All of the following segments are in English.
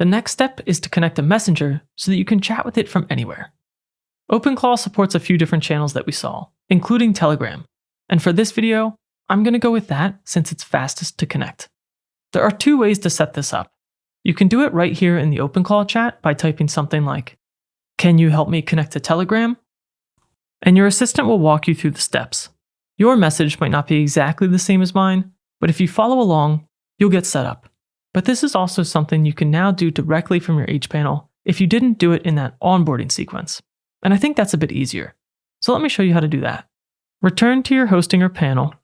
The next step is to connect a messenger so that you can chat with it from anywhere. OpenClaw supports a few different channels that we saw, including Telegram. And for this video, I'm going to go with that since it's fastest to connect. There are 2 ways to set this up. You can do it right here in the OpenClaw chat by typing something like, "Can you help me connect to Telegram?" And your assistant will walk you through the steps. Your message might not be exactly the same as mine, but if you follow along, you'll get set up. But this is also something you can now do directly from your H panel if you didn't do it in that onboarding sequence. And I think that's a bit easier. So let me show you how to do that. Return to your Hostinger panel,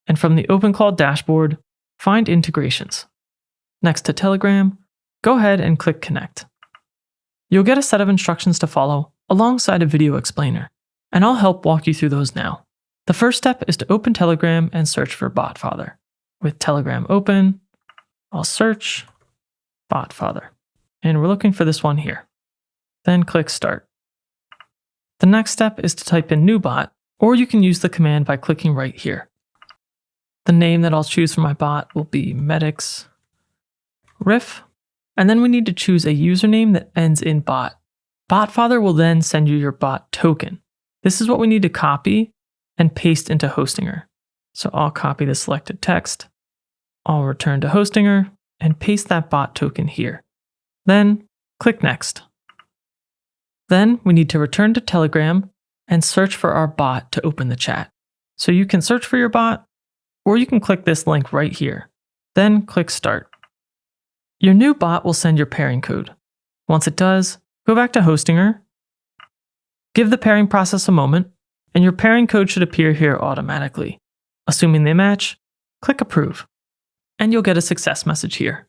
and from the OpenClaw dashboard, find Integrations. Next to Telegram, go ahead and click Connect. You'll get a set of instructions to follow alongside a video explainer, and I'll help walk you through those now. The first step is to open Telegram and search for BotFather. With Telegram open, I'll search BotFather, and we're looking for this one here. Then click Start. The next step is to type in new bot, or you can use the command by clicking right here. The name that I'll choose for my bot will be Medics Riff, and then we need to choose a username that ends in bot. BotFather will then send you your bot token. This is what we need to copy and paste into Hostinger. So I'll copy the selected text, I'll return to Hostinger, and paste that bot token here. Then click Next. Then we need to return to Telegram and search for our bot to open the chat. So you can search for your bot, or you can click this link right here. Then click Start. Your new bot will send your pairing code. Once it does, go back to Hostinger, give the pairing process a moment, and your pairing code should appear here automatically. Assuming they match, click Approve, and you'll get a success message here.